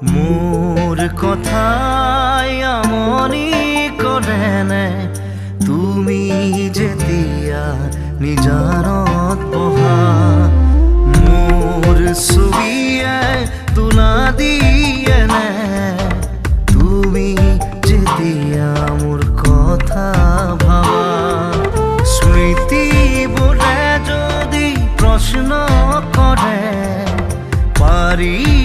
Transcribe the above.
মোৰ কথাই আমনি কৰেনে তুমি যেতিয়া নিজানত বহা মোৰ ছবিয়ে তোলা দিয়েনে তুমি যেতিয়া মোৰ কথা ভাবা স্মৃতিবোৰে যদি প্ৰশ্ন কৰে পাৰি